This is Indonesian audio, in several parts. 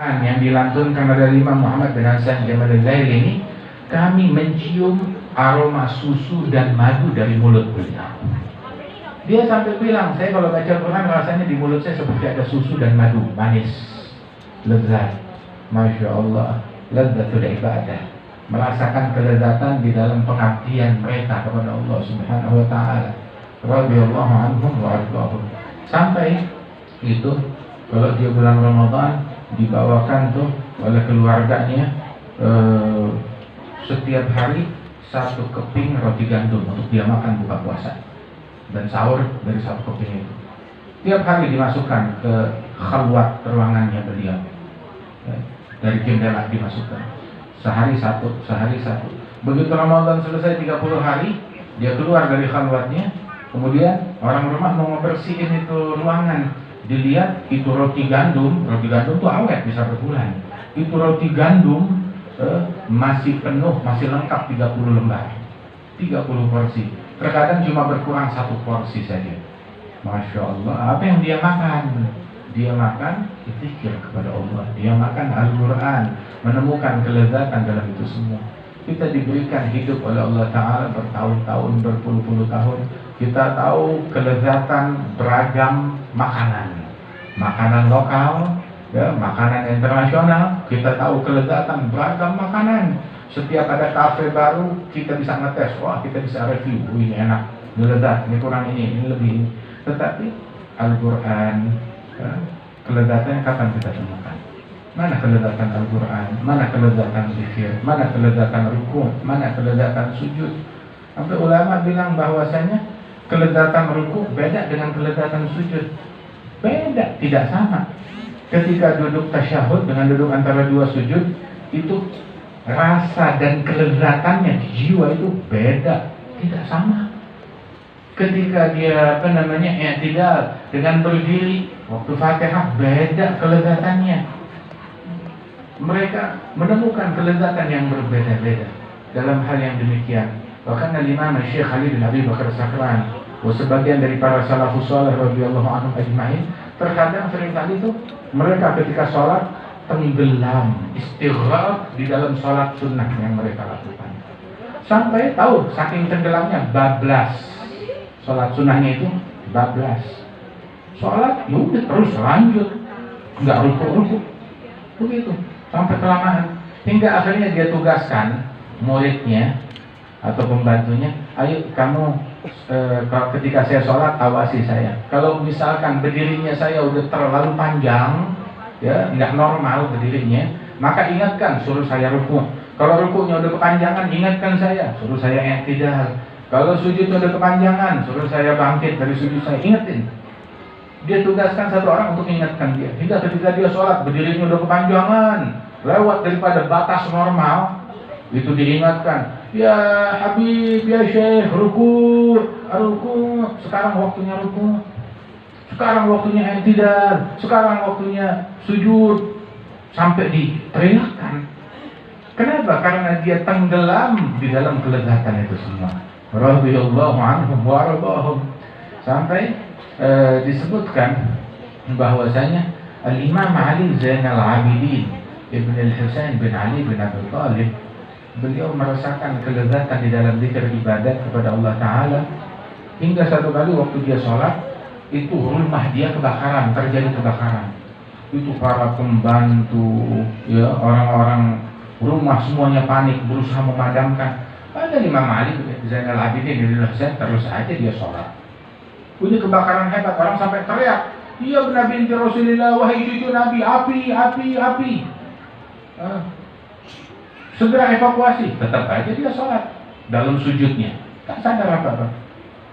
yang dilantunkan oleh Imam Muhammad bin Hasan Jamaludzair ini, kami mencium aroma susu dan madu dari mulut beliau. Dia sampai bilang, saya kalau baca Quran rasanya di mulut saya seperti ada susu dan madu, manis, lezat. Masya Allah, lezzatul ibadah, merasakan kelezatan di dalam pengabdian mereka kepada Allah Subhanahu wa Ta'ala. Radhiyallahu anhum wa ardhahum. Sampai itu kalau dia bulan Ramadan dibawakan tuh oleh keluarganya setiap hari satu keping roti gandum untuk dia makan buka puasa dan sahur dari satu keping itu. Tiap hari dimasukkan ke khalwat ruangannya beliau, dari jendela dimasukkan. Sehari satu. Begitu Ramadan selesai 30 hari, dia keluar dari khalwatnya. Kemudian orang rumah mau membersihin itu ruangan. Dilihat itu roti gandum tuh awet bisa berbulan. Itu roti gandum masih penuh, masih lengkap 30 lembar, 30 porsi. Terkadang cuma berkurang 1 porsi saja. Masya Allah, apa yang dia makan? Dia makan zikir kepada Allah, dia makan Al-Quran, menemukan kelezatan dalam itu semua. Kita diberikan hidup oleh Allah Ta'ala bertahun-tahun, berpuluh-puluh tahun. Kita tahu kelezatan beragam makanan lokal, ya, makanan internasional. Kita tahu kelezatan beragam makanan. Setiap ada kafe baru kita bisa ngetes, wah kita bisa review, ini enak, ini lezat, ini kurang ini lebih. Tetapi Al-Quran, ya, kelezatannya kapan kita temukan? Mana kelezatan Al-Quran? Mana kelezatan zikir? Mana kelezatan ruku'? Mana kelezatan sujud? Sampai ulama bilang bahwasanya kelezatan ruku' beda dengan kelezatan sujud. Beda, tidak sama. Ketika duduk tasyahud dengan duduk antara dua sujud, itu rasa dan kelezatannya di jiwa itu beda, tidak sama. Ketika dia i'tidal dengan berdiri waktu Fatihah, beda kelezatannya. Mereka menemukan kelezatan yang berbeda-beda dalam hal yang demikian. Bahkan Imam Syekh Ali bin Abi Bakar Sakran, sebagian dari para salafus saleh radhiyallahu anhum ajma'in, terkadang seringkali itu mereka ketika sholat tenggelam, istighraq di dalam sholat sunnah yang mereka lakukan. Sampai tahu saking tenggelamnya bablas. Sholat sunnahnya itu bablas. Sholat udah terus lanjut, nggak ruku-ruku, begitu sampai kelamaan, hingga akhirnya dia tugaskan muridnya atau pembantunya, ayo kamu ketika saya sholat awasi saya. Kalau misalkan berdirinya saya udah terlalu panjang, ya nggak normal berdirinya, maka ingatkan, suruh saya ruku. Kalau rukunya udah kepanjangan, ingatkan saya, suruh saya i'tidal. Kalau sujudnya udah kepanjangan, suruh saya bangkit dari sujud, saya ingetin. Dia tugaskan satu orang untuk ingatkan dia. Hingga ketika dia sholat berdirinya udah kepanjangan, lewat daripada batas normal, itu diingatkan, ya Habib, ya Syekh, ruku, sekarang waktunya ruku, sekarang waktunya i'tidal, sekarang waktunya sujud, sampai diteriakkan. Kenapa? Karena dia tenggelam di dalam kelezatan itu semua. Radhiyallahu anhum wa ardhahum. Sampai disebutkan bahwasanya Al-Imam Ali Zainal Abidin Ibn Al-Husain bin Ali bin Abi Thalib, beliau merasakan kelezatan di dalam zikir ibadat kepada Allah Ta'ala. Hingga satu kali waktu dia sholat, itu rumah dia kebakaran, terjadi kebakaran. Itu para pembantu, ya, orang-orang rumah semuanya panik, berusaha memadamkan. Ada Imam Ali Zainal Abidin Ibn Al-Husain terus aja dia sholat. Ini kebakaran hebat, orang sampai teriak, iya benar binti Rasulullah, wahai cucu Nabi, api. Segera evakuasi, tetap aja dia sholat dalam sujudnya, tak sadar apa-apa.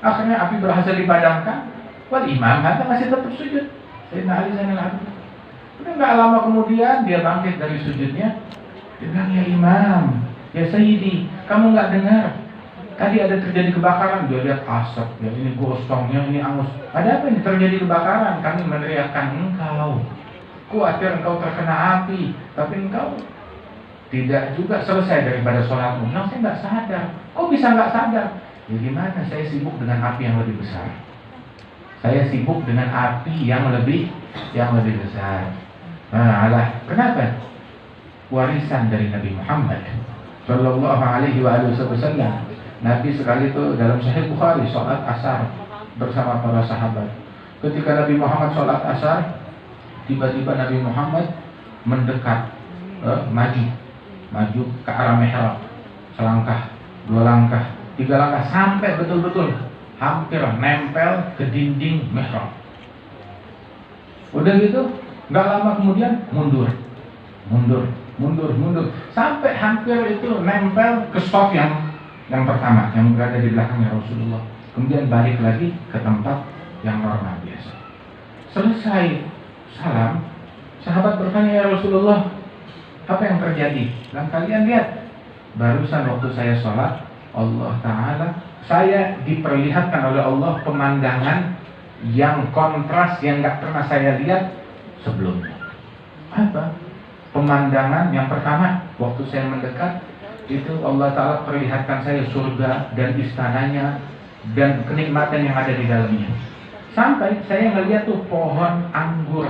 Akhirnya api berhasil dipadamkan, wal imam kata masih tetap sujud. Sayyidina Ali Zainal Abidin. Udah nggak lama kemudian dia bangkit dari sujudnya, dia bilang, ya imam, ya sayyidi, kamu nggak dengar? Tadi ada terjadi kebakaran, dia lihat asap, ya ini gosongnya, ini angus. Ada apa ini terjadi kebakaran? Kami meneriakkan engkau. Khawatir engkau terkena api, tapi engkau tidak juga selesai daripada sholatmu. Nah, saya nggak sadar. Kok bisa nggak sadar? Ya gimana? Saya sibuk dengan api yang lebih besar. Saya sibuk dengan api yang lebih besar. Nah, kenapa warisan dari Nabi Muhammad Shallallahu Alaihi Wasallam. Nabi sekali itu dalam Sahih Bukhari sholat asar bersama para sahabat. Ketika Nabi Muhammad sholat asar, tiba-tiba Nabi Muhammad mendekat, maju ke arah mihrab, selangkah, 2 langkah, 3 langkah, sampai betul-betul hampir nempel ke dinding mihrab. Udah gitu, nggak lama kemudian mundur, sampai hampir itu nempel ke saf yang pertama yang berada di belakangnya Rasulullah. Kemudian balik lagi ke tempat yang normal biasa. Selesai salam, sahabat bertanya, ya Rasulullah, apa yang terjadi? Dan kalian lihat, barusan waktu saya sholat, Allah Ta'ala, saya diperlihatkan oleh Allah pemandangan yang kontras yang gak pernah saya lihat sebelumnya. Apa? Pemandangan yang pertama, waktu saya mendekat, itu Allah Ta'ala perlihatkan saya surga dan istananya dan kenikmatan yang ada di dalamnya. Sampai saya ngeliat tuh pohon anggur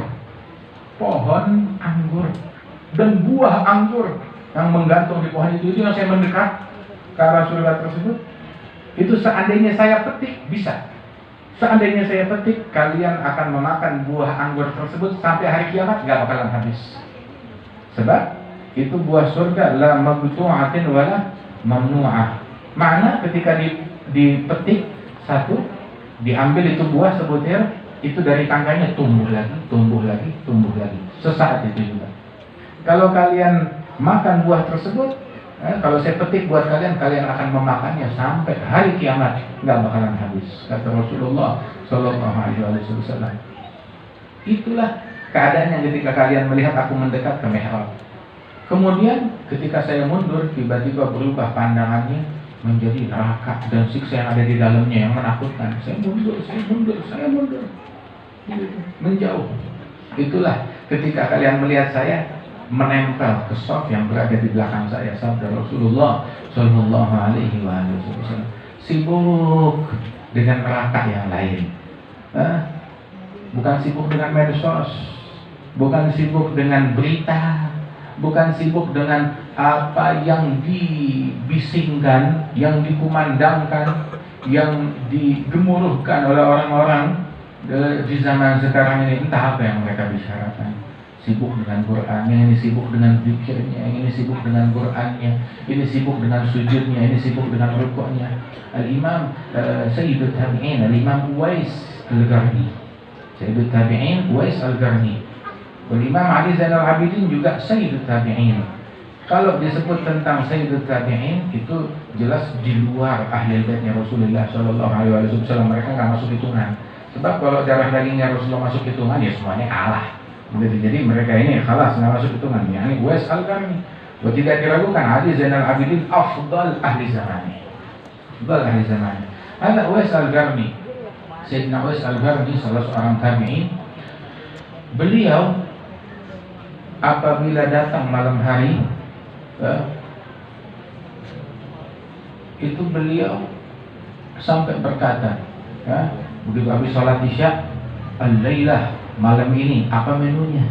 dan buah anggur yang menggantung di pohon itu yang saya mendekat ke arah surga tersebut. Itu seandainya saya petik, bisa. Seandainya saya petik, kalian akan memakan buah anggur tersebut sampai hari kiamat, gak bakalan habis. Sebab itu buah surga la mabtu'atin wala mamnu'ah. Makna ketika dipetik satu, diambil itu buah sebutir, itu dari tangkainya tumbuh lagi. Sesaat itu juga. Kalau kalian makan buah tersebut, kalau saya petik buat kalian akan memakannya sampai hari kiamat, nggak bakalan habis, kata Rasulullah Shallallahu Alaihi Wasallam. Itulah keadaannya ketika kalian melihat aku mendekat ke mihrab. Kemudian ketika saya mundur, tiba-tiba berubah pandangannya menjadi neraka dan siksa yang ada di dalamnya yang menakutkan. Saya mundur, menjauh. Itulah ketika kalian melihat saya menempel ke saf yang berada di belakang saya, sabda Rasulullah Shallallahu Alaihi Wasallam. Sibuk dengan neraka yang lain, bukan sibuk dengan medsos, bukan sibuk dengan berita, bukan sibuk dengan apa yang dibisingkan, yang dikumandangkan, yang digemuruhkan oleh orang-orang di zaman sekarang ini. Entah apa yang mereka bicarakan. Sibuk dengan Quran, yang ini sibuk dengan zikirnya, yang ini sibuk dengan Qurannya, ini sibuk dengan sujudnya, ini sibuk dengan rukuknya. Al-Imam Sayyidul Tabi'in, Al-Imam Uwais Al-Qarni, Sayyidul Tabi'in Uwais Al-Qarni. Al-Imam Ali Zainal Abidin juga Sayyidul Tabi'in. Kalau disebut tentang Sayyidul Tabi'in, itu jelas di luar ahli baitnya Rasulullah Shallallahu Alaihi Wasallam. Mereka nggak masuk hitungan. Sebab kalau darah dagingnya Rasulullah masuk hitungan, ya semuanya kalah. Jadi mereka ini khalas nggak masuk hitungan. Ini Uwais Al-Qarni, tidak diragukan Ali Zainal Abidin afdal ahli zamani. Ada Uwais Al-Qarni, Sayyidina Uwais Al-Qarni, salah seorang tabi'in. Beliau apabila datang malam hari, itu beliau sampai berkata, begitu habis sholat isya, al-lailah, malam ini apa menunya?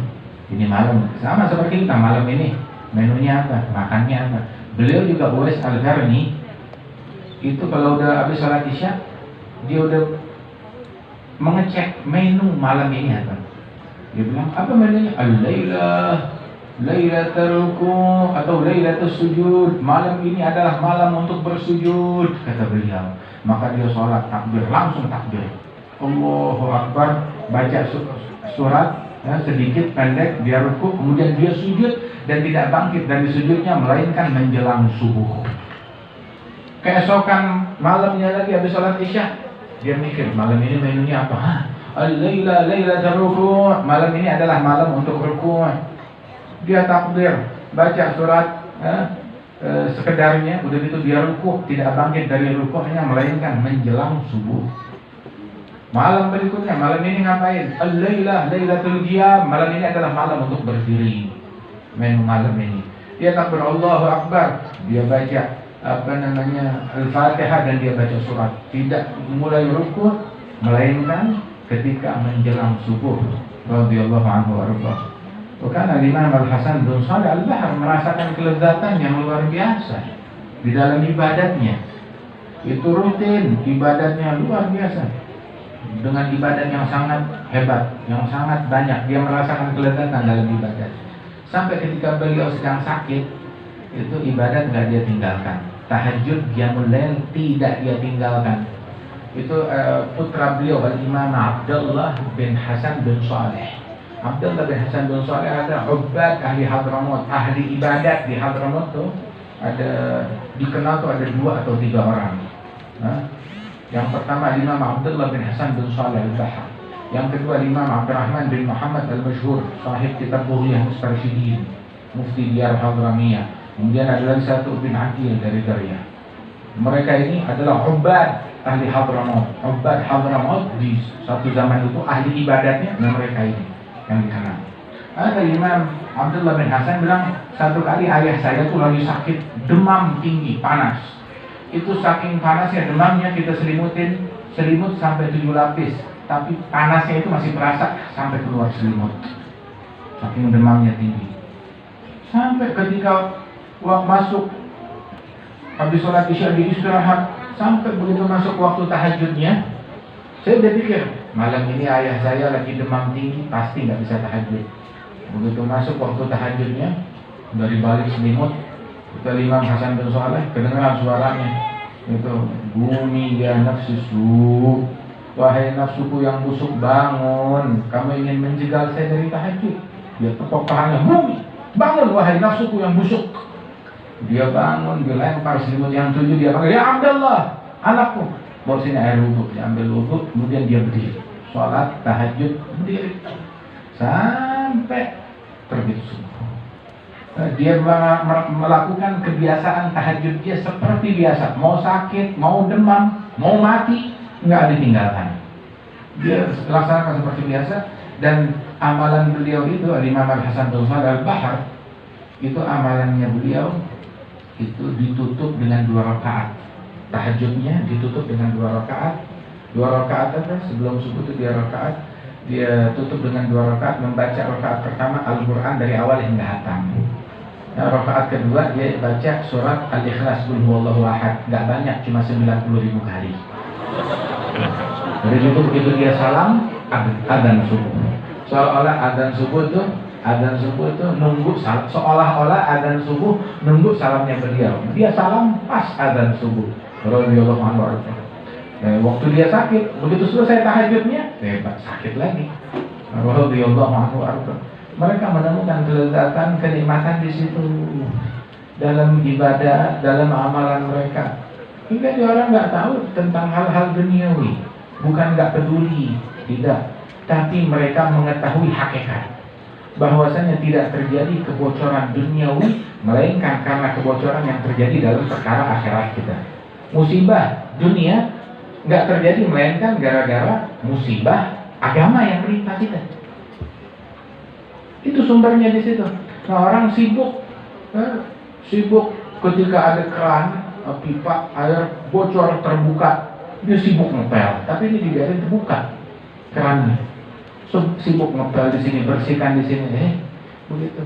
Ini malam sama seperti kita, malam ini menunya apa, makannya apa. Beliau juga Uwais Al-Qarni itu kalau udah habis sholat isya, dia udah mengecek menu malam ini apa. Dia bilang, apa menunya? Al-lailah, lailatul ruku' atau lailatul sujud. Malam ini adalah malam untuk bersujud, kata beliau. Maka dia sholat takbir, langsung takbir, Allahu Akbar, baca surat sedikit pendek, dia ruku, kemudian dia sujud dan tidak bangkit dari sujudnya melainkan menjelang subuh. Keesokan malamnya lagi habis sholat isya, dia mikir malam ini menunya apa? Al-laila lailatul ruku', malam ini adalah malam untuk ruku'. Dia takbir, baca surat sekedarnya, udah gitu dia ruku', tidak bangkit dari ruku'nya melainkan menjelang subuh. Malam berikutnya, malam ini ngapain? Al-lailah lailatul qiyam, malam ini adalah malam untuk berdiri. Menu malam ini dia takbir Allahu Akbar, dia baca Al-Fatihah dan dia baca surat. Tidak mulai ruku' melainkan ketika menjelang subuh. Radhiyallahu anhu warḍah. Bukan Imam Al-Hasan bin Shalih Al-Bahar merasakan kelezatan yang luar biasa di dalam ibadatnya. Itu rutin, ibadatnya luar biasa. Dengan ibadat yang sangat hebat, yang sangat banyak, dia merasakan kelezatan dalam ibadat. Sampai ketika beliau sedang sakit, itu ibadat nggak dia tinggalkan. Tahajud, qiyamul lail tidak dia tinggalkan. Itu putra beliau Al-Imam Abdullah bin Hasan bin Shalih. Abdullah bin Hasan bin Shalih ada ubbad ahli Hadramut, ahli ibadat di Hadramut tuh ada dikenal tuh ada 2 atau 3 orang. Yang pertama Imam Abdullah bin Hasan bin Shalih Al-Bahar. Yang kedua Imam Abdurrahman bin Muhammad Al-Mashhur, sahib kitab Bughyah Mustarsyidin, mufti Diyar Hadramiyah. Kemudian ada lagi satu bin Aqil dari Daryah. Mereka ini adalah ubbad ahli Hadramut. Ubbad Hadramut di satu zaman itu ahli ibadatnya mereka ini yang dikenal. Ada Imam Abdullah bin Hasan bilang, satu kali ayah saya tuh lagi sakit, demam tinggi, panas. Itu saking panasnya demamnya kita selimut sampai 7 lapis, tapi panasnya itu masih terasa sampai keluar selimut. Saking demamnya tinggi. Sampai ketika masuk habis sholat isya di istirahat, sampai begitu masuk waktu tahajudnya, saya udah pikir malam ini ayah saya lagi demam tinggi, pasti nggak bisa tahajud. Begitu masuk waktu tahajudnya, dari balik selimut kita Imam Hasan bin Shalih kedengaran suaranya itu, bumi ya nafsu, wahai nafsuku yang busuk bangun, kamu ingin menjegal saya dari tahajud. Dia tepuk pahanya, bumi bangun wahai nafsuku yang busuk. Dia bangun, dia lempar selimut yang 7, dia panggil, ya Abdullah anakku, bawa sini air wudhu. Dia ambil wudhu, kemudian dia berdiri sholat tahajud, berdiri sampai terbit subuh. Dia melakukan kebiasaan tahajud dia seperti biasa. Mau sakit, mau demam, mau mati, nggak ditinggalkan. Dia laksanakan seperti biasa. Dan amalan beliau itu, Imam Al-Hasan bin Shalih Al-Bahar, itu amalannya beliau itu ditutup dengan 2 rakaat. Tahajudnya ditutup dengan 2 rakaat. 2 rakaat apa? Sebelum subuh itu 2 rakaat. Dia tutup dengan 2 rakaat, membaca rakaat pertama Al-Quran dari awal hingga hatam. Rakaat kedua dia baca surat Al-Ikhlas, Qul huwallahu ahad. Gak banyak, cuma 90.000 kali. Dari itu begitu dia salam, adzan subuh. Seolah-olah adzan subuh itu nunggu salam, seolah-olah adzan subuh nunggu salamnya beliau. Dia salam pas adzan subuh. Radhiyallahu anhu. Waktu dia sakit, begitu selesai tahajudnya, sakit lagi. Radhiyallahu anhu. Mereka menemukan kelezatan, kenikmatan di situ dalam ibadah, dalam amalan mereka. Hingga orang nggak tahu tentang hal-hal duniawi, bukan nggak peduli, tidak. Tapi mereka mengetahui hakikat bahwasanya tidak terjadi kebocoran duniawi, melainkan karena kebocoran yang terjadi dalam perkara akhirat kita. Musibah dunia nggak terjadi melainkan gara-gara musibah agama yang menimpa kita. Itu sumbernya di situ. Nah, orang sibuk ketika ada keran, pipa air bocor terbuka, dia sibuk ngepel. Tapi ini dibiarin terbuka kerannya. Sibuk ngepel di sini, bersihkan di sini, begitu.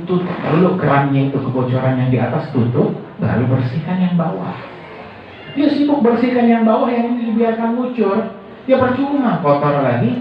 Tutup dulu kerannya itu, kebocoran yang di atas tutup, baru bersihkan yang bawah. Dia sibuk bersihkan yang bawah, yang ini dibiarkan ngucur, dia percuma, kotor lagi.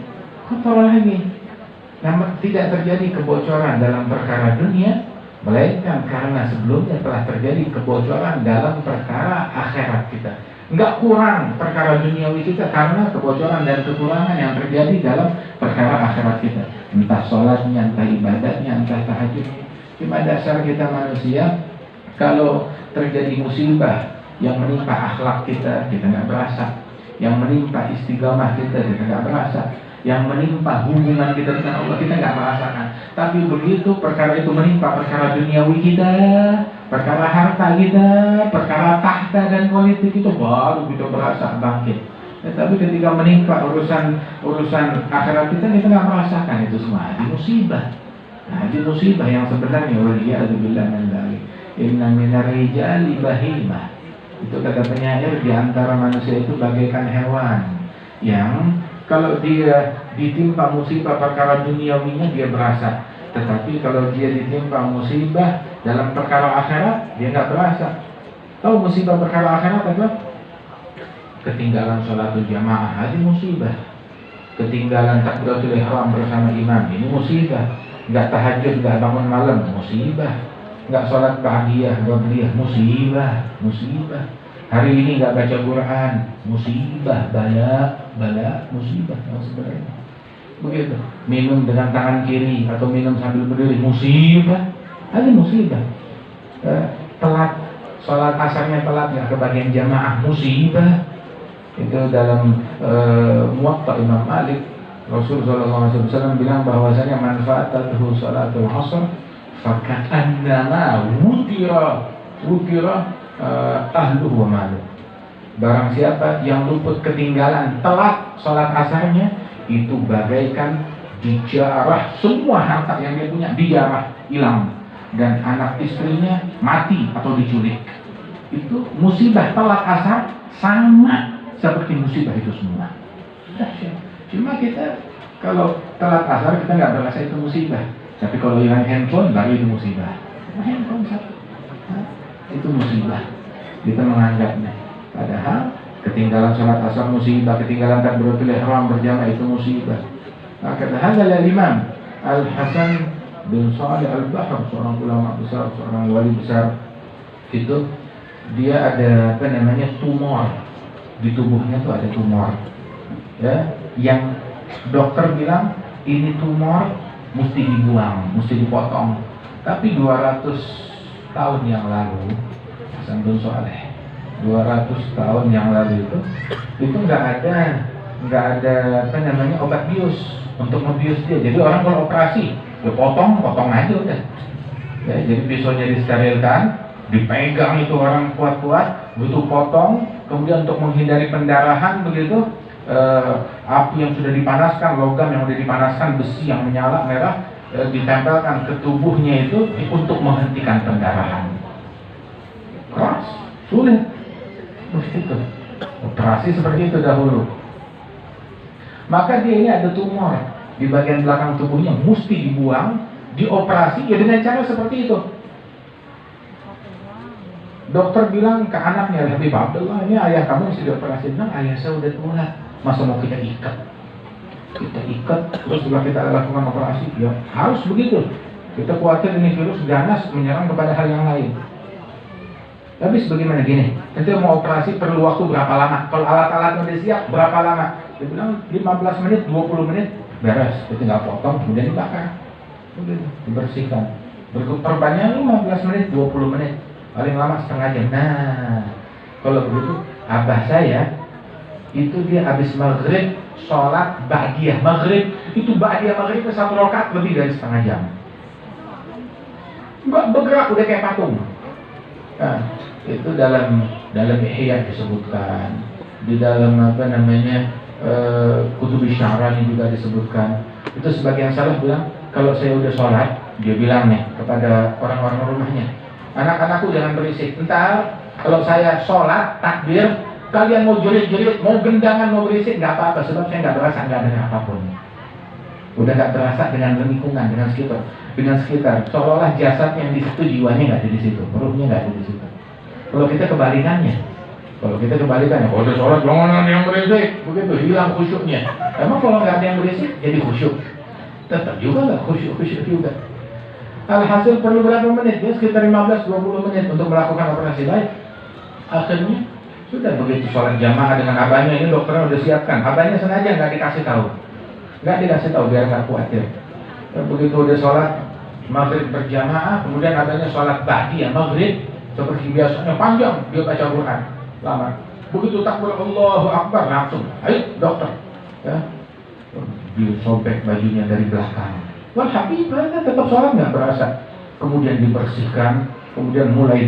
Namun tidak terjadi kebocoran dalam perkara dunia, melainkan karena sebelumnya telah terjadi kebocoran dalam perkara akhirat kita. Enggak kurang perkara duniawi kita karena kebocoran dan kekurangan yang terjadi dalam perkara akhirat kita. Entah sholatnya, entah ibadatnya, entah tahajudnya. Cuma dasar kita manusia, kalau terjadi musibah yang menimpa akhlak kita nggak berasa. Yang menimpa istiqamah kita nggak berasa. Yang menimpa hubungan kita dengan Allah kita nggak merasakan. Tapi begitu perkara itu menimpa perkara duniawi kita, perkara harta kita, perkara tahta dan politik itu, baru kita berasa bangkit. Tapi ketika menimpa urusan akhirat kita nggak merasakan itu semua. Di musibah. Nah, di musibah yang sebenarnya waliyadzubillah min dzalik. Inna minar rijali bahimah. Itu kata penyair, di antara manusia itu bagaikan hewan yang kalau dia ditimpa musibah perkara duniawinya dia berasa. Tetapi kalau dia ditimpa musibah dalam perkara akhirat, dia nggak berasa. Tahu musibah perkara akhirat apa? Ketinggalan sholatul jamaah, ini musibah. Ketinggalan takbiratul ihram bersama imam, ini musibah. Nggak tahajud, nggak bangun malam, musibah. Nggak sholat ba'diyah, qabliyah, musibah. Hari ini nggak baca Quran, musibah, bala, musibah yang sebenarnya. Begitu. Minum dengan tangan kiri atau minum sambil berdiri, musibah. Ada musibah. Telat sholat asarnya telat, nggak kebagian jamaah, musibah. Itu dalam Muwatta Imam Malik, Rasulullah SAW bilang bahwasanya manfaatatuhu sholatul asr faka'annama wutira ahluhu wa maluh. Barang siapa yang luput ketinggalan telat sholat asarnya, itu bagaikan dijarah semua harta yang dia punya, dijarah, hilang, dan anak istrinya mati atau diculik. Itu musibah telat asar sama seperti musibah itu semua. Cuma kita kalau telat asar kita nggak berasa itu musibah, tapi kalau hilang handphone baru itu musibah. Handphone satu, itu musibah. Kita menganggapnya. Padahal ketinggalan sholat asar musibah, ketinggalan takbiratul ihram berjamaah itu musibah. Maka hadal Imam Al Hasan bin Shalih Al Bahr, seorang ulama besar, seorang wali besar, itu dia ada apa namanya tumor di tubuhnya, tuh ada tumor, ya, yang dokter bilang ini tumor mesti dibuang, mesti dipotong. Tapi 200 tahun yang lalu, Hasan bin Shalih, 200 tahun yang lalu itu nggak ada apa namanya obat bius untuk membius dia. Jadi orang kalau operasi, ya potong aja udah. Ya, jadi pisaunya disterilkan, dipegang itu orang kuat-kuat, butuh potong, kemudian untuk menghindari pendarahan begitu, api yang sudah dipanaskan, logam yang sudah dipanaskan, besi yang menyala merah, ditempelkan ke tubuhnya itu untuk menghentikan pendarahan. Keras, sulit. Begitu. Operasi seperti itu dahulu. Maka dia ini ada tumor di bagian belakang tubuhnya, mesti dibuang, dioperasi, ya dengan cara seperti itu. Dokter bilang ke anaknya, Habib Abdullah, ini ayah kamu mesti dioperasi. Bilang, ayah saya udah tua, masa mau kita ikat? Kita ikat, terus setelah kita lakukan operasi, ya harus begitu. Kita khawatir ini virus ganas menyerang kepada hal yang lain. Tapi sebagaimana gini, kita mau operasi perlu waktu berapa lama? Kalau alat-alatnya udah siap, berapa lama? Dia bilang 15 menit, 20 menit, beres. Kita tinggal potong, kemudian dibakar, kemudian dibersihkan. Perbanyak 15 menit, 20 menit, paling lama setengah jam. Nah, kalau begitu, abah saya itu dia habis maghrib sholat ba'diyah maghrib, itu ba'diyah maghrib ke 1 rakaat lebih dari setengah jam. Nggak bergerak, udah kayak patung. Nah, itu dalam Ihya disebutkan, di dalam apa namanya Kutub Sya'rani juga disebutkan. Itu sebagian salaf bilang, kalau saya udah sholat, dia bilang nih kepada orang-orang rumahnya, anak-anakku jangan berisik. Entar kalau saya sholat takbir, kalian mau jerit-jerit, mau gendangan, mau berisik, nggak apa-apa, sebab saya nggak berasa, nggak ada apapun. Udah nggak terasa dengan lingkungan, dengan sekitar. Seolah-olah jasad yang di situ, jiwanya nggak ada di situ, ruhnya nggak ada di situ. Kalau kita kebalikannya, kalau udah sholat jangan ada yang berisik, begitu hilang khusyuknya. Emang kalau nggak ada yang berisik, jadi khusyuk? Tetap juga nggak khusyuk juga. Alhasil perlu berapa menit? Ya sekitar 15-20 menit untuk melakukan operasi baik. Akhirnya sudah begitu sholat jamaah dengan abahnya, ini dokternya udah siapkan. Abahnya sengaja nggak dikasih tahu biar nggak khawatir. Dan begitu udah sholat maghrib berjamaah, kemudian abahnya sholat ba'diyah maghrib seperti biasanya panjang, dia baca Quran lama. Begitu takbir Allahu Akbar langsung, ayo dokter, ya, dia sobek bajunya dari belakang. Wal Habibah tetap sholat nggak berasa. Kemudian dibersihkan, kemudian mulai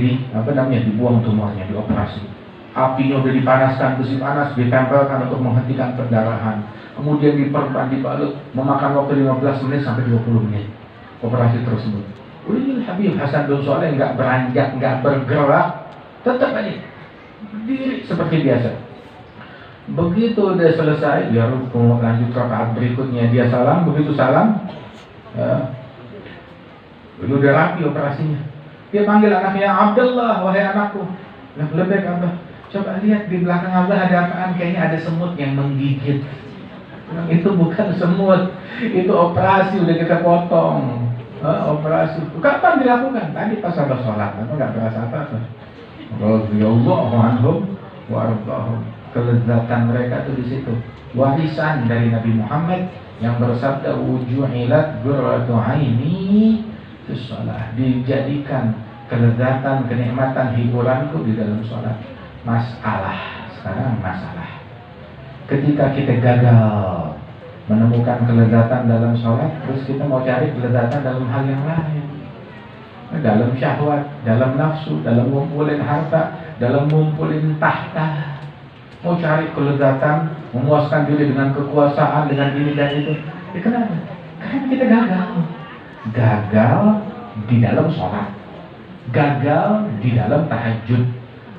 dibuang tumornya, dioperasi. Apinya udah dipanaskan, besi panas ditempelkan untuk menghentikan pendarahan. Kemudian diperban, dibalut, memakan waktu 15 menit sampai 20 menit operasi tersebut. Ulil Habib Hasan bin Shalih nggak beranjak, nggak bergerak, tetap aja berdiri seperti biasa. Begitu udah selesai, dia rukuk, lanjut rakaat berikutnya, dia salam. Begitu salam, ya, Dulu udah rapi operasinya. Dia panggil anaknya, Abdullah, wahai anakku. Lebih Abah, coba lihat di belakang Abah ada apaan? Kayaknya ada semut yang menggigit. Itu bukan semut, itu operasi udah kita potong. Operasi. Kapan dilakukan? Tadi pas Abah sholat, apa nggak berasa apa-apa. Radhiyallahu anhum wa ardahum. Kelezatan mereka tuh di situ. Warisan dari Nabi Muhammad yang bersabda wujuhilat qurratu aini fi shalah. Dijadikan kelezatan, kenikmatan, hiburanku di dalam sholat. Masalah, sekarang masalah. Ketika kita gagal menemukan kelezatan dalam sholat, terus kita mau cari kelezatan dalam hal yang lain, dalam syahwat, dalam nafsu, dalam ngumpulin harta, dalam ngumpulin tahta, mau cari kelezatan, memuaskan diri dengan kekuasaan, dengan ini dan itu. Kenapa? Karena kita gagal di dalam sholat, gagal di dalam tahajud,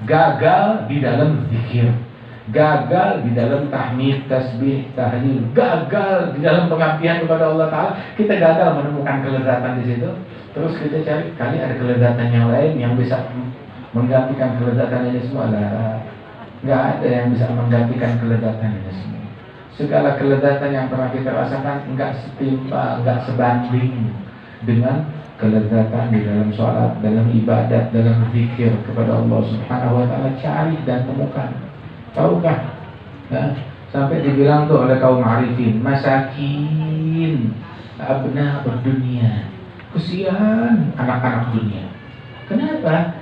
gagal di dalam zikir, gagal di dalam tahmid, tasbih, tahlil, gagal di dalam pengabdian kepada Allah Ta'ala. Kita gagal menemukan kelezatan di situ. Terus kita cari, kali ada kelezatan yang lain yang bisa menggantikan kelezatan ini semua. Nggak ada yang bisa menggantikan kelezatan ini semua. Segala kelezatan yang pernah kita rasakan nggak setimpal, nggak sebanding dengan kelezatan di dalam sholat, dalam ibadat, dalam zikir kepada Allah Subhanahu wa Ta'ala. Cari dan temukan. Tahukah? Nah, sampai dibilang tuh oleh kaum arifin, masakin abna berdunia. Kesian anak-anak dunia. Kenapa?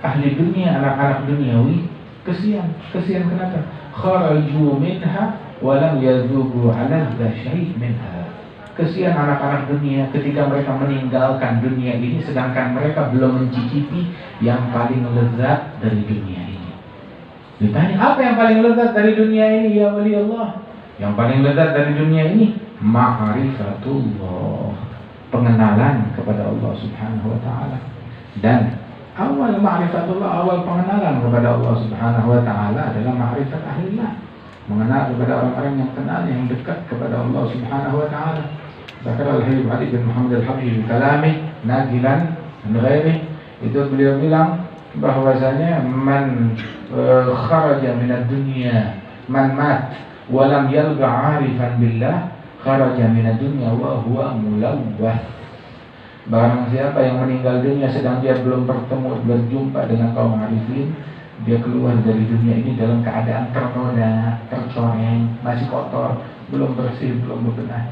Ahli dunia, anak-anak duniawi kesian. Kesian kenapa? Kharaju minha walam yazubu ala syai' minha. Kesian anak-anak dunia ketika mereka meninggalkan dunia ini, sedangkan mereka belum mencicipi yang paling lezat dari dunia ini. Ditanya, apa yang paling lezat dari dunia ini ya wali Allah? Yang paling lezat dari dunia ini ma'rifatullah, pengenalan kepada Allah Subhanahu wa Ta'ala. Dan awal ma'rifatullah, awal pengenalan kepada Allah Subhanahu wa Ta'ala adalah ma'rifat ahlillah, mengenal kepada orang-orang yang kenal, yang dekat kepada Allah Subhanahu wa Ta'ala. Zakar al-Habib Ali bin Muhammad al-Habib kalami nagilan ghairi, itu beliau bilang bahwasanya man kharaja minad dunya, man mat walam yalqa 'arifan billah kharaja minad dunya wa huwa mulawwath. Barang siapa yang meninggal dunia sedang dia belum berjumpa dengan kaum arifin, dia keluar dari dunia ini dalam keadaan ternoda, tercoreng, masih kotor, belum bersih, belum bebenah.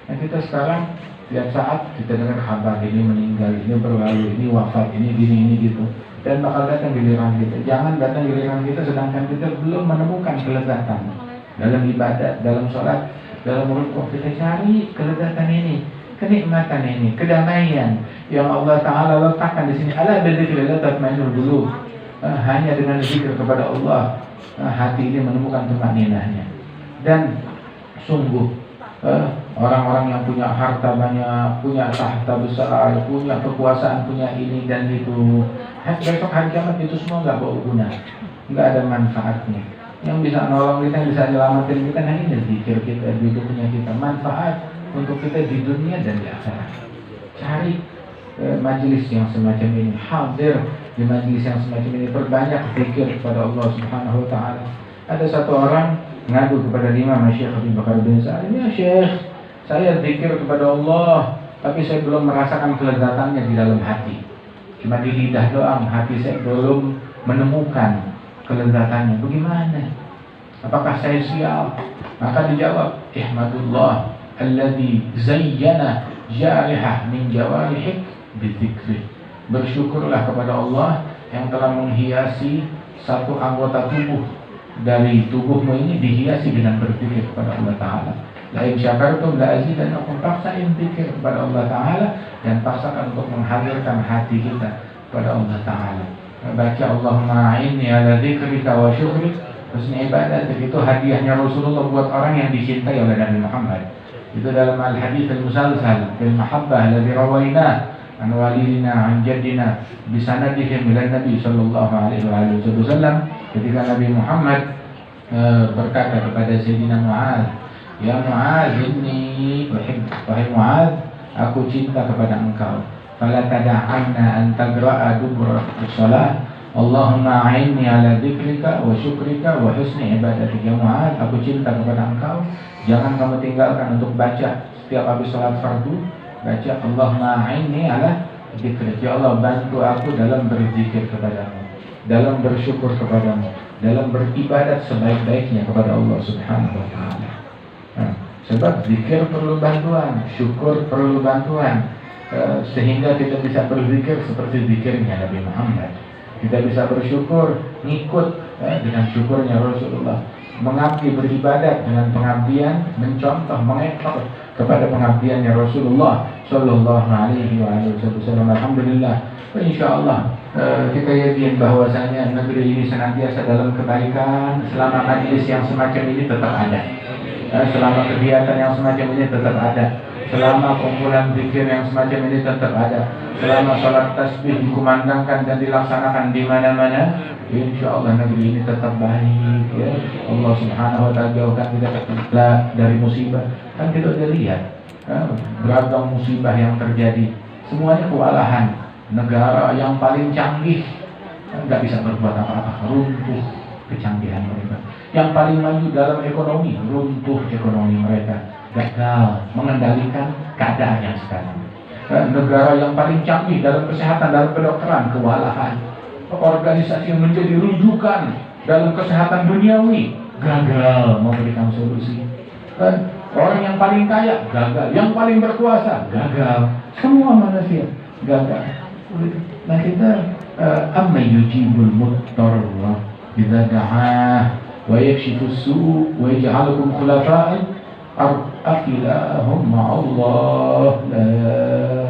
Nah, kita sekarang tiap saat kita dengar kabar ini meninggal, ini berlalu, ini wafat, ini gini, ini gitu. Dan bakal datang giliran kita. Jangan datang giliran kita sedangkan kita belum menemukan kelezatan dalam ibadat, dalam sholat, dalam rukuk. Kita cari kelezatan ini, kenikmatan ini, kedamaian yang Allah Ta'ala letakkan di sini. Ala bidzikrillah tatma'innul qulub. Hanya dengan zikir kepada Allah hati ini menemukan tumaninahnya. Dan sungguh orang-orang yang punya harta banyak, punya tahta besar, punya kekuasaan, punya ini dan itu, besok hari kiamat itu semua nggak bawa guna, nggak ada manfaatnya. Yang bisa nolong kita, yang bisa nyelamatin kita hanya zikir kita, hidupnya kita, manfaat untuk kita di dunia dan di akhirat. Cari majelis yang semacam ini, hadir di majelis yang semacam ini, perbanyak zikir kepada Allah Subhanahu wa Ta'ala. Ada satu orang ngadu kepada Imam Syekh Habib Bakar bin Sa'id, ya Syekh, saya zikir kepada Allah, tapi saya belum merasakan kelezatannya di dalam hati. Cuma di lidah doang, hati saya belum menemukan kelezatannya. Bagaimana? Apakah saya sial? Maka dijawab, ihmadullah alladzi zayyana jarihah min jawarihik bidzikri. Bersyukurlah kepada Allah yang telah menghiasi satu anggota tubuh dari tubuhmu ini, dihiasi dengan berzikir kepada Allah Ta'ala. La in syakartum la azidannakum, paksain zikir kepada Allah Ta'ala dan paksakan untuk menghadirkan hati kita kepada Allah Ta'ala. Baca Allahumma a'inni ala dzikrika wa syukrik husni ibadat. Itu hadiahnya Rasulullah buat orang yang dicintai oleh Nabi Muhammad. Itu dalam al-hadits al-musalsal fil mahabbah alladhi rawaina an walidina an jaddina bisanadihim ila Nabi sallallahu alaihi wasallam. Ketika Nabi Muhammad berkata kepada Sayyidina Mu'adz, ya Mu'adz inni uhib, wahai Mu'adz, aku cinta kepada engkau. fala tada'anna an tagra'a dubura shalah Allahumma a'inni ala dzikrika wa syukrika wa husni ibadatik. Ya Mu'adz, aku cinta kepada engkau, jangan kamu tinggalkan untuk baca setiap habis salat fardu, baca Allahumma a'inni ala dzikrik. Ya Allah, bantu aku dalam berzikir kepadamu, dalam bersyukur kepadamu, dalam beribadat sebaik-baiknya kepada Allah Subhanahu wa taala. Sebab zikir perlu bantuan, syukur perlu bantuan, sehingga kita bisa berzikir seperti zikirnya Nabi Muhammad. Kita bisa bersyukur, ngikut dengan syukurnya Rasulullah, mengabdi beribadat dengan pengabdian, mencontoh, mengekor kepada pengabdiannya Rasulullah Sallallahu Alaihi Wasallam. Alhamdulillah, insyaallah kita yakin bahwasanya negeri ini senantiasa dalam kebaikan selama majelis yang semacam ini tetap ada, selama kegiatan yang semacam ini tetap ada, selama kumpulan zikir yang semacam ini tetap ada, selama sholat tasbih dikumandangkan dan dilaksanakan di mana-mana, insya Allah negeri ini tetap baik. Ya Allah Subhanahu wa taala jauhkan kita dari musibah. Kan kita udah lihat beragam musibah yang terjadi, semuanya kewalahan. Negara yang paling canggih nggak bisa berbuat apa-apa, runtuh kecanggihan mereka. Yang paling maju dalam ekonomi, runtuh ekonomi mereka, gagal mengendalikan keadaan yang sekarang. Negara yang paling canggih dalam kesehatan, dalam kedokteran, kewalahan. Organisasi yang menjadi rujukan dalam kesehatan duniawi, gagal memberikan solusi. Orang yang paling kaya, gagal. Yang paling berkuasa, gagal. Semua manusia gagal. Nah kita amma yujibul muttarra idza da'ah wa yakshifus su' wa yaj'alukum khulafa'al afilahum ma'allah la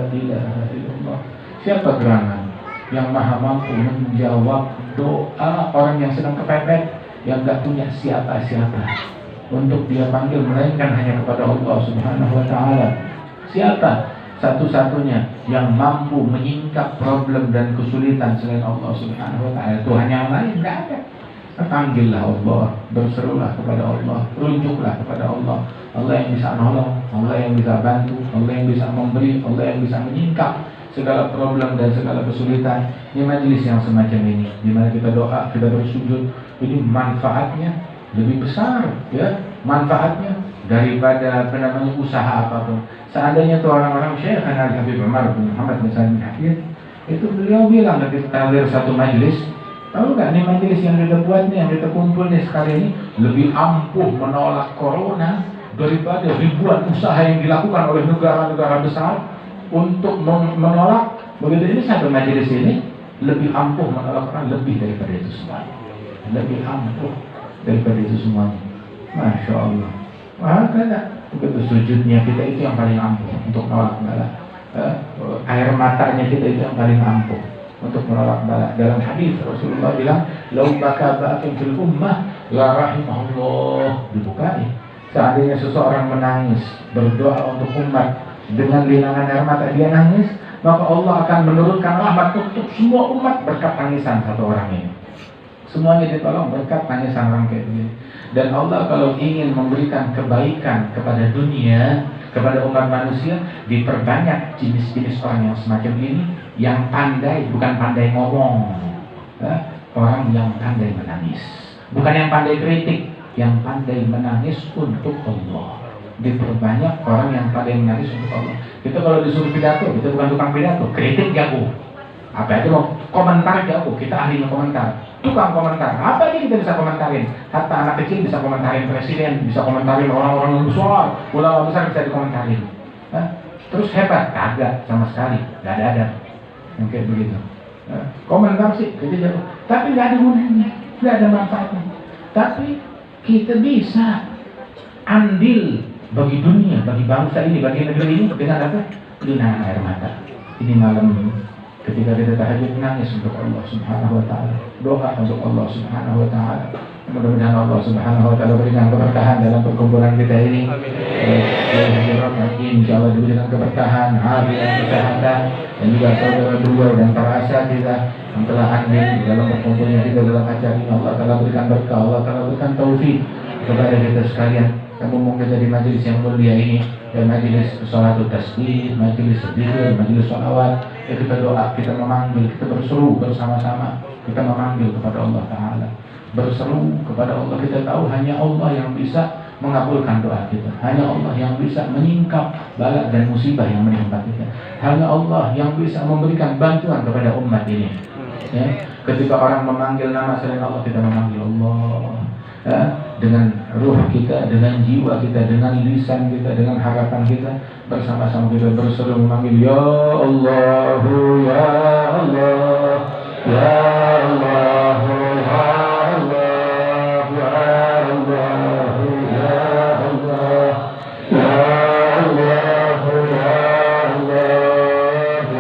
ilaha illallah. Siapa gerangan yang maha mampu menjawab doa orang yang sedang kepepet, yang gak punya siapa-siapa untuk dia panggil melainkan hanya kepada Allah Subhanahu wa taala? Siapa satu-satunya yang mampu menyingkap problem dan kesulitan selain Allah Subhanahu wa taala? Tuhan yang lain gak ada. Panggillah Allah, berserulah kepada Allah, runjuklah kepada Allah. Allah yang bisa nolong, Allah yang bisa bantu, Allah yang bisa memberi, Allah yang bisa menyingkap segala problem dan segala kesulitan. Ini majelis yang semacam ini, di mana kita doa, kita bersujud, ini manfaatnya lebih besar, ya, manfaatnya daripada usaha apapun. Seandainya tuh orang-orang Syekh Al-Habib Umar bin Muhammad bin Salim Al-Hafidh, itu beliau bilang ketika hadir satu majelis, tahu nggak nih majelis yang kita buat nih, yang kita kumpul nih sekali ini lebih ampuh menolak corona daripada ribuan usaha yang dilakukan oleh negara-negara besar untuk menolak. Begitu ini satu majelis ini lebih ampuh menolak corona, lebih daripada itu semua, lebih ampuh daripada itu semuanya. Masya Allah. Makanya begitu sujudnya kita itu yang paling ampuh untuk menolak bala. Air matanya kita itu yang paling ampuh untuk menolak bala. Dalam hadis Rasulullah bilang, "Lau baka ba'atin fil ummah la rahimahullah." Dibukai. Seandainya seseorang menangis berdoa untuk umat dengan linangan air mata dia nangis, maka Allah akan menurunkan rahmat untuk semua umat berkat tangisan satu orang ini. Semuanya ditolong berkat tangisan orang kayak begini. Dan Allah kalau ingin memberikan kebaikan kepada dunia, kepada umat manusia, diperbanyak jenis-jenis orang yang semacam ini, yang pandai, bukan pandai ngomong, orang yang pandai menangis, bukan yang pandai kritik, yang pandai menangis untuk Allah. Diperbanyak orang yang pandai menangis untuk Allah. Kita kalau disuruh pidato, kita bukan tukang pidato, kritik jago. Apa itu mau komentar jago, kita ahlinya komentar. Tukang komentar, apa aja kita bisa komentarin. Hatta anak kecil bisa komentarin presiden, bisa komentarin orang-orang yang besar, ulama besar bisa dikomentarin. Terus hebat? Kagak sama sekali, gak ada yang kayak begitu. Komentar sih, kita jago, tapi gak ada gunanya, gak ada manfaatnya. Tapi kita bisa andil bagi dunia, bagi bangsa ini, bagi negeri ini dengan apa? Linangan air mata. Ini malam ini, ketika kita tahajud, nangis untuk Allah Subhanahu wa taala, doa untuk Allah Subhanahu wa taala. Mudah-mudahan Allah Subhanahu wa taala berikan keberkahan dalam perkumpulan kita ini. Insyaallah diberikan keberkahan, afiat, kesehatan, dan juga saudara dua dan para asatidzah yang telah andil dalam perkumpulan kita dalam acara ini. Allah taala berikan berkah, Allah taala berikan taufik kepada kita sekalian. Kamu mungkin dari majelis yang mulia ini, dan majelis sholatul tasbih, majelis zikir, majelis sholawat, Ya kita doa, kita memanggil, kita berseru bersama-sama, kita memanggil kepada Allah Ta'ala, berseru kepada Allah. Kita tahu hanya Allah yang bisa mengabulkan doa kita, hanya Allah yang bisa menyingkap bala dan musibah yang menimpa kita, hanya Allah yang bisa memberikan bantuan kepada umat ini. Ya, ketika orang memanggil nama selain Allah, kita memanggil Allah, ya, dengan ruh kita, dengan jiwa kita, dengan lisan kita, dengan harapan kita, bersama-sama kita berseru memanggil Ya Allah, Ya Allah, Ya Allah, Ya Allah, Ya Allah, Ya Allah, Ya Allah, Ya Allah, Ya Allah, Ya Allah, Ya